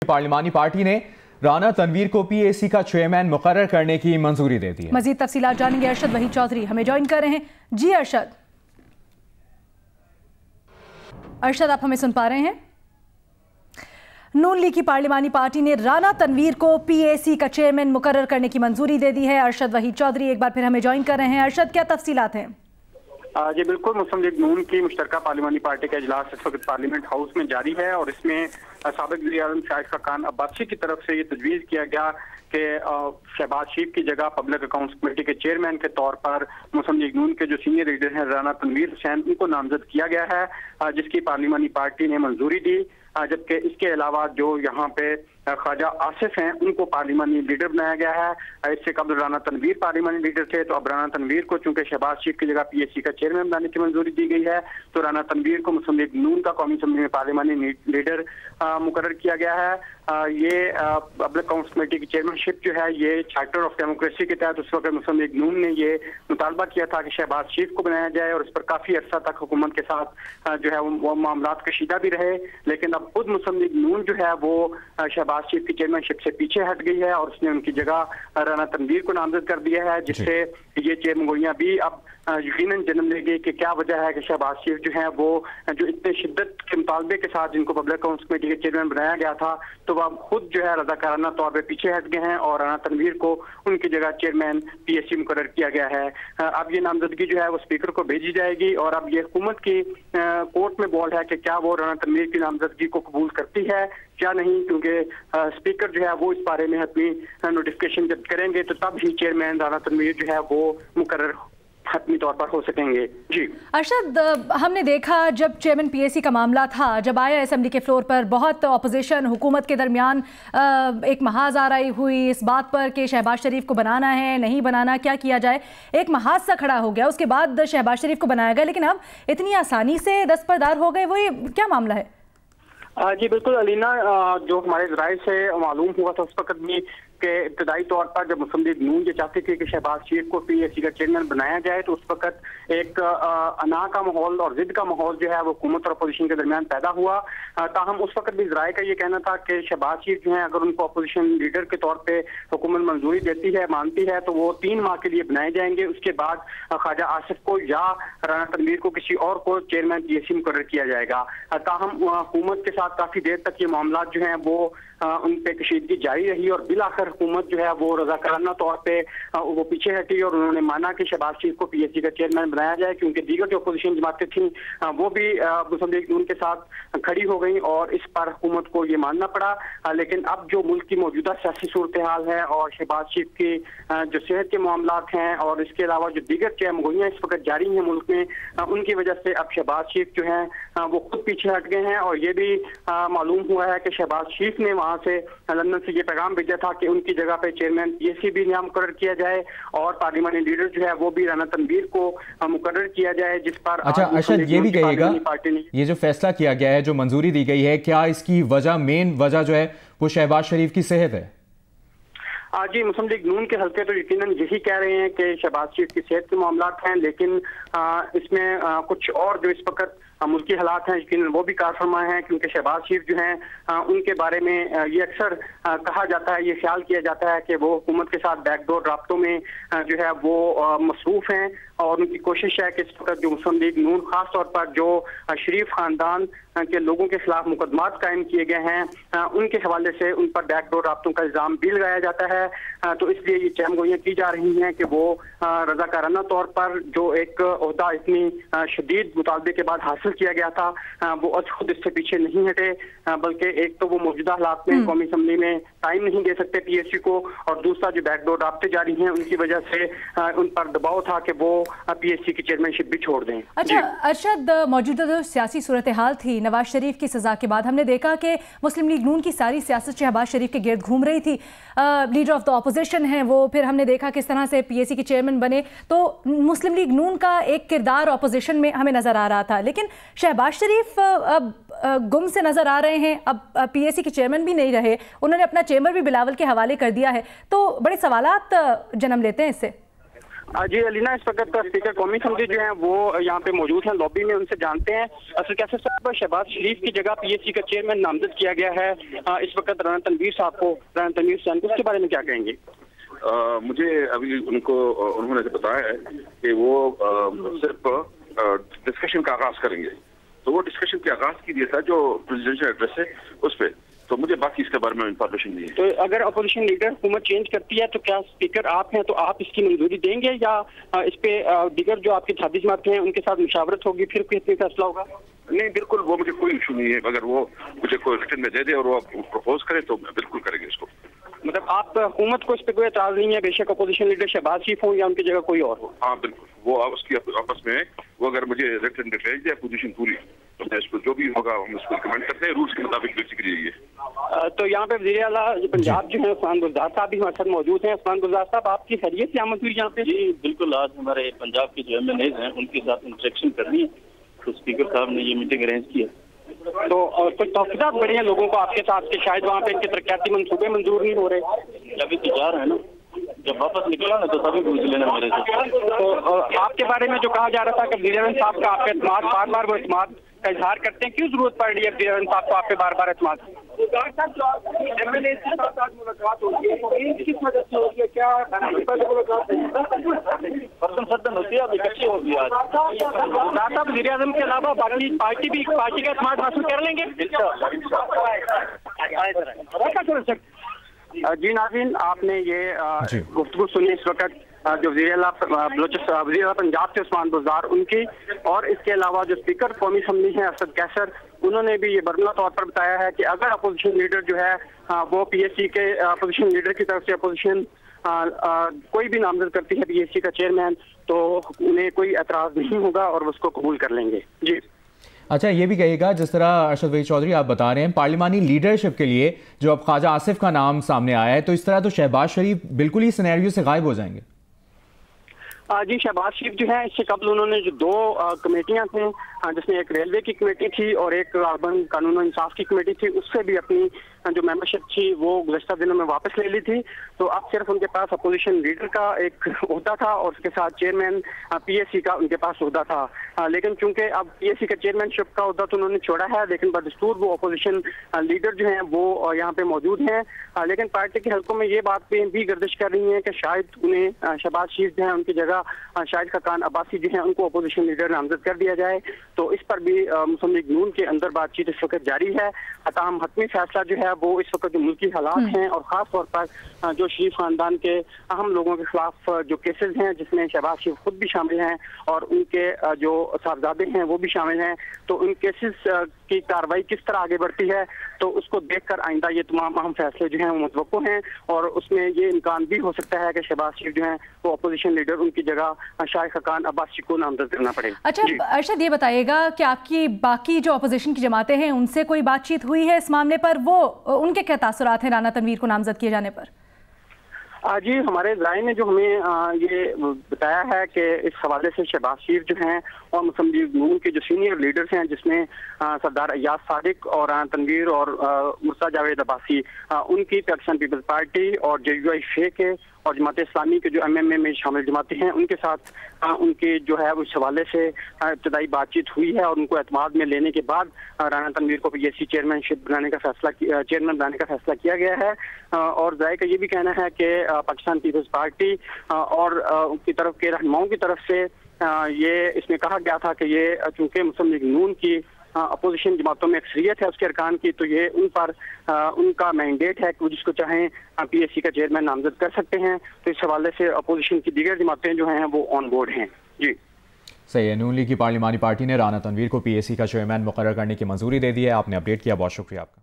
पार्लिमानी party ने राना तनवीर को PAC का चेयरमैन मुकर्रर करने की मंजूरी दे दी है। मजीद तफसीलात जानेंगे, अरशद वहीद चौधरी हमें ज्वाइन कर रहे हैं। जी अरशद, आप हमें सुन पा रहे हैं? नून लीग की पार्लिमानी पार्टी ने राना तनवीर को पीएसी का चेयरमैन मुकर्रर करने की मंजूरी दे दी है। अरशद वहीद चौधरी एक बार फिर हमें ज्वाइन कर रहे हैं। अरशद, क्या तफसीलात हैं? जी बिल्कुल, मुस्लिम लीग नून की मुश्तरका पार्लिमानी पार्टी का इजलास इस वक्त पार्लियामेंट हाउस में जारी है और इसमें साबिक वज़ीर-ए-आज़म शाइस्ता खान अब्बासी की तरफ से ये तजवीज़ किया गया कि शहबाज शरीफ की जगह पब्लिक अकाउंट्स कमेटी के चेयरमैन के तौर पर मुस्लिम लीग नून के जो सीनियर लीडर हैं राना तनवीर हुसैन, उनको नामजद किया गया है, जिसकी पार्लिमानी पार्टी ने मंजूरी दी। जबकि इसके अलावा जो यहाँ पे ख्वाजा आसिफ हैं, उनको पार्लिमानी लीडर बनाया गया है। इससे कबल राना तनवीर पार्लिमानी लीडर थे, तो अब राना तनवीर को चूंकि शहबाज शरीफ की जगह पीएसी का चेयरमैन बनाने की मंजूरी दी गई है, तो राना तनवीर को मुस्लिम लीग नून का कौमी असम्बली में पार्लिमानी लीडर मुकर्रर किया गया है। ये पब्लिक अकाउंट्स कमेटी की चेयरमैनशिप जो है, ये चार्टर ऑफ डेमोक्रेसी के तहत उस वक्त मुस्लिम लीग नून ने ये मुतालबा किया था कि शहबाज शरीफ को बनाया जाए और इस पर काफी अर्सा तक हुकूमत के साथ जो है वो मामला कशीदा भी रहे। लेकिन अब खुद मुस्लिम लीग नून जो है वो शहबाज शरीफ की चेयरमैनशिप से पीछे हट गई है और उसने उनकी जगह राना तनवीर को नामजद कर दिया है, जिससे ये चेयरमैन भी अब यकीनन जन्म लेगी कि क्या वजह है कि शहबाज शरीफ जो है वो जो इतने शिद्दत के मुतालबे के साथ जिनको पब्लिक अकाउंट्स कमेटी के चेयरमैन बनाया गया था, तो वह खुद जो है रज़ाकाराना तौर पे पीछे हट गए हैं और राना तनवीर को उनकी जगह चेयरमैन पीएसी मुकर्रर किया गया है। अब ये नामजदगी जो है वो स्पीकर को भेजी जाएगी और अब ये हुकूमत की कोर्ट में बॉल है कि क्या वो राना तनवीर की नामजदगी को कबूल करती है क्या नहीं, क्योंकि स्पीकर जो है वो इस बारे में अपनी नोटिफिकेशन जब करेंगे तो तब ही चेयरमैन राना तनवीर जो है वो मुकर्रर हतमी तौर पर हो सकेंगे। जी अरशद, हमने देखा जब चेयरमैन पीएसी का मामला था, जब आया असेंबली के फ्लोर पर, बहुत अपोजिशन हुकूमत के दरमियान एक महाज आराई हुई इस बात पर कि शहबाज शरीफ को बनाना है नहीं बनाना, क्या किया जाए। एक महाज सा खड़ा हो गया, उसके बाद शहबाज शरीफ को बनाया गया, लेकिन अब इतनी आसानी से दस्तबरदार हो गए, वो ये क्या मामला है? जी बिल्कुल अलीना, जो हमारे जराये से मालूम हुआ था उस वक्त भी के इब्तदाई तौर पर जब मुस्लिम लीग नून ये चाहती थी कि शहबाज शरीफ को पीएसी का चेयरमैन बनाया जाए, तो उस वक्त एक अना का माहौल और जिद का माहौल जो है वो हुकूमत और अपोजिशन के दरमियान पैदा हुआ। ताहम उस वक्त भी जराये का ये कहना था कि शहबाज शरीफ जो है अगर उनको अपोजिशन लीडर के तौर पर हुकूमत मंजूरी देती है, मानती है, तो वो 3 माह के लिए बनाए जाएंगे। उसके बाद ख्वाजा आसिफ को या राना तनवीर को किसी और को चेयरमैन पीएसी मुकर्रर किया जाएगा। ताहम हुकूमत के साथ काफी देर तक ये मामला जो है वो उन पे कशीदगी जारी रही और बिलाखिर हुकूमत जो है वो रज़ाकाराना तौर पे वो पीछे हटी और उन्होंने माना कि शहबाज शरीफ को पीएसी का चेयरमैन बनाया जाए, क्योंकि दीगर जो अपोजिशन जमातें थीं वो भी मुस्लिम लीग नून के साथ खड़ी हो गई और इस पर हुकूमत को ये मानना पड़ा। लेकिन अब जो मुल्क की मौजूदा सियासी सूरत हाल है और शहबाज शरीफ की जो सेहत के मामला हैं और इसके अलावा जो दीगर चहमगोइयाँ इस वक्त जारी हैं मुल्क में, उनकी वजह से अब शहबाज शरीफ जो है वो खुद पीछे हट गए हैं। और ये भी मालूम हुआ है कि शहबाज शरीफ ने वहाँ से लंदन से ये पैगाम भेजा था कि उनकी जगह पे चेयरमैन पीएसी भी नाम मुकर्रर किया जाए और पार्लियामानी लीडर जो है वो भी राना तनवीर को मुकर्रर किया जाए, जिस पर अच्छा अरशद ये भी कहिएगा, ये जो फैसला किया गया है, जो मंजूरी दी गई है, क्या इसकी वजह, मेन वजह जो है वो शहबाज शरीफ की सेहत है? जी मुस्लिम लीग नून के हल्के तो यकीनन यही कह रहे हैं कि शहबाज शरीफ की सेहत के मामला हैं, लेकिन इसमें कुछ और जो इस वक्त मुल्की हालात हैं यकीनन वो भी कारफरमा हैं, क्योंकि शहबाज शरीफ जो हैं उनके बारे में ये अक्सर कहा जाता है, ये ख्याल किया जाता है कि वो हुकूमत के साथ बैकडोर राब्तों में जो है वो मसरूफ हैं और उनकी कोशिश है कि इस वक्त जो मुस्लिम लीग नून खास तौर पर जो शरीफ खानदान के लोगों के खिलाफ मुकदमात कायम किए गए हैं उनके हवाले से उन पर बैकडोर राब्तों का इल्जाम भी लगाया जाता है। तो इसलिए ये चहमगोइयाँ की जा रही हैं कि वो रज़ाकाराना तौर पर जो एक ओहदा इतनी शदीद मुतालबे के बाद हासिल किया गया था वो आज खुद इससे पीछे नहीं हटे, बल्कि एक तो वो मौजूदा हालात में कौमी असम्बली में टाइम नहीं दे सकते पीएसी को, और दूसरा जो बैकडोर राब्ते जारी हैं उनकी वजह से उन पर दबाव था कि वो पीएसी की चेयरमैनशिप भी छोड़ दें। अच्छा अरशद, मौजूदा जो सियासी सूरत हाल थी नवाज शरीफ की सजा के बाद, हमने देखा कि मुस्लिम लीग नून की सारी सियासत शहबाज शरीफ के गिर्द घूम रही थी। लीडर ऑफ द अपोजिशन है वो, फिर हमने देखा किस तरह से पीएसी के चेयरमैन बने, तो मुस्लिम लीग नून का एक किरदार अपोजिशन में हमें नजर आ रहा था। लेकिन शहबाज शरीफ अब गुम से नजर आ रहे हैं, अब पीएसी के चेयरमैन भी नहीं रहे, उन्होंने अपना चेंबर भी बिलावल के हवाले कर दिया है, तो बड़े सवालात जन्म लेते हैं इससे। जी अलीना, इस वक्त स्पीकर कौमी असम्बली जो है वो यहाँ पे मौजूद हैं लॉबी में, उनसे जानते हैं। असल कैसर साहब, शहबाज शरीफ की जगह पीएससी का चेयरमैन नामजद किया गया है इस वक्त राना तनवीर साहब को, राना तनवीर हुसैन को, उसके बारे में क्या कहेंगे? मुझे अभी उन्होंने बताया है कि वो सिर्फ डिस्कशन का आगाज करेंगे, तो वो डिस्कशन के आगाज की दिया था जो प्रेसिडेंशियल एड्रेस है उस पर, तो मुझे बाकी इसके बारे में इंफॉर्मेशन नहीं है। तो अगर अपोजिशन लीडर हुकूमत चेंज करती है तो क्या स्पीकर आप हैं, तो आप इसकी मंजूरी देंगे या इस पे दीगर जो आपके साथी जमातें हैं उनके साथ मुशावरत होगी, फिर कितनी फैसला होगा? नहीं, बिल्कुल, वो मुझे कोई इशू नहीं है। अगर वो मुझे कोई रिटर्न में दे दे और वो प्रपोज करे तो बिल्कुल करेंगे इसको। मतलब आप हुकूमत को इस पे कोई एतराज नहीं है, बेशक अपोजिशन लीडर शहबाज शरीफ हो या उनकी जगह कोई और हो? हाँ बिल्कुल, वो उसकी आपस में वो अगर मुझे रिटर्न डिक्लेयर दिया पोजीशन पूरी, तो मैं इसको जो भी होगा हम उसको रिकमेंड करते हैं, रूल्स के मुताबिक बेसिकली ये। तो यहाँ पे वज़ीर आला पंजाब जो है उस्मान गुलजार साहब भी हमारे साथ मौजूद हैं। उस्मान गुलजार साहब, आपकी खैरियत से आमद हुई यहाँ पे? जी बिल्कुल, आज हमारे पंजाब के जो MNAs हैं उनके साथ इंटरेक्शन करनी है, तो स्पीकर साहब ने ये मीटिंग अरेंज किया। तो कुछ तहफ़्फ़ुज़ात बड़ी हैं लोगों को आपके साथ कि शायद वहाँ पे इनके तरक्याती मंसूबे मंजूर नहीं हो रहे? अभी तो जा रहे हैं ना, जब वापस निकला ना तो सभी पूछ लेना मेरे से। तो आपके बारे में जो कहा जा रहा था कि वज़ीर आज़म साहब का आप पे एतमाद, बार बार वो एतमाद का इजहार करते हैं, क्यों जरूरत पड़ रही है वज़ीर आज़म साहब को आप पे बार बार एतमाद? मुलाकात होती है, किस वजह से होती है? क्या फर्दन होती है, अभी कच्ची होती है। साहब वज़ीर आज़म के अलावा बाकी पार्टी का एतमाद हासिल कर लेंगे? जी नाज़रीन, आपने ये गुफ्तगू सुनी इस वक्त जो वज़ीर आला पंजाब से उस्मान गुलजार उनकी, और इसके अलावा जो स्पीकर कौमी असम्बली हैं असद कैसर, उन्होंने भी ये बरमला तौर पर बताया है कि अगर अपोजिशन लीडर जो है वो पीएससी के अपोजिशन लीडर की तरफ से अपोजिशन कोई भी नामजद करती है पीएससी का चेयरमैन, तो उन्हें कोई एतराज़ नहीं होगा और उसको कबूल कर लेंगे। जी अच्छा, ये भी कहिएगा, जिस तरह अरशद वहीद चौधरी आप बता रहे हैं पार्लिमानी लीडरशिप के लिए जो अब ख्वाजा आसिफ का नाम सामने आया है, तो इस तरह तो शहबाज शरीफ बिल्कुल ही सिनेरियो से गायब हो जाएंगे। जी शहबाज शरीफ जो है, इससे कबल उन्होंने जो दो कमेटियां थी, जिसमें एक रेलवे की कमेटी थी और एक कानून और इंसाफ की कमेटी थी, उससे भी अपनी जो मेंबरशिप थी वो गुज़श्ता दिनों में वापस ले ली थी। तो अब सिर्फ उनके पास अपोजिशन लीडर का एक ओहदा था और उसके साथ चेयरमैन पीएससी का उनके पास ओहदा था। लेकिन चूंकि अब पीएससी का चेयरमैनशिप का ओहदा तो उन्होंने छोड़ा है, लेकिन बदस्तूर वो अपोजिशन लीडर जो हैं वो यहाँ पे मौजूद हैं। लेकिन पार्टी के हल्कों में ये बात भी गर्दिश कर रही है कि शायद उन्हें शहबाज शरीफ जो है उनकी जगह शाहिद खाकान अब्बासी जो है उनको अपोजिशन लीडर नामजद कर दिया जाए। तो इस पर भी मुस्लिम लीग नून के अंदर बातचीत इस वक्त जारी है। ताहम हतमी फैसला जो है वो इस वक्त जो मुल्की हालात हैं और खास तौर पर जो शरीफ खानदान के अहम लोगों के खिलाफ जो केसेस हैं, जिसमें शहबाज शरीफ खुद भी शामिल हैं और उनके जो साहबजादे हैं वो भी शामिल हैं, तो उन केसेस की कार्रवाई किस तरह आगे बढ़ती है, तो उसको देखकर आइंदा ये तमाम अहम फैसले जो हैं वो मुतवक्को हैं। और उसमें ये इम्कान भी हो सकता है कि शहबाज शरीफ जो हैं वो अपोजिशन लीडर उनकी जगह शाहिद खाकान अब्बासी को नामजद करना पड़े। अच्छा अरशद, ये बताइएगा कि आपकी बाकी जो अपोजिशन की जमातें हैं उनसे कोई बातचीत हुई है इस मामले पर? वो उनके क्या तासुरात हैं राना तनवीर को नामजद किए जाने पर? जी हमारे ज़राए ने जो हमें ये बताया है कि इस हवाले से शहबाज शरीफ जो हैं और मुस्लिम लीग नून के जो सीनियर लीडर्स हैं, जिसमें सरदार अय्याज सादिक और राना तनवीर और मुर्तज़ा जावेद अब्बासी, उनकी पाकिस्तान पीपल्स पार्टी और JUI के और जमात इस्लामी के जो MMA में शामिल जमातें हैं उनके साथ उनके जो है उस हवाले से इब्तदाई बातचीत हुई है और उनको एतमाद में लेने के बाद राना तनवीर को पीएससी चेयरमैन बनाने का फैसला किया गया है। और ज़ाहिर का ये भी कहना है कि पाकिस्तान पीपल्स पार्टी और उनकी तरफ के रहनुमाओं की तरफ से ये इसमें कहा गया था कि ये चूंकि मुस्लिम लीग नून की अपोजिशन जमातों में अक्सरियत है उसके अरकान की, तो ये उन पर उनका मैंडेट है कि वो जिसको चाहें पीएससी का चेयरमैन नामजद कर सकते हैं। तो इस हवाले से अपोजिशन की दीगर जमातें जो हैं वो ऑन बोर्ड हैं। जी सही है, नून लीग की पार्लिमानी पार्टी ने राना तनवीर को पीएससी का चेयरमैन मुकर्रर करने की मंजूरी दे दी है। आपने अपडेट किया, बहुत शुक्रिया आपका।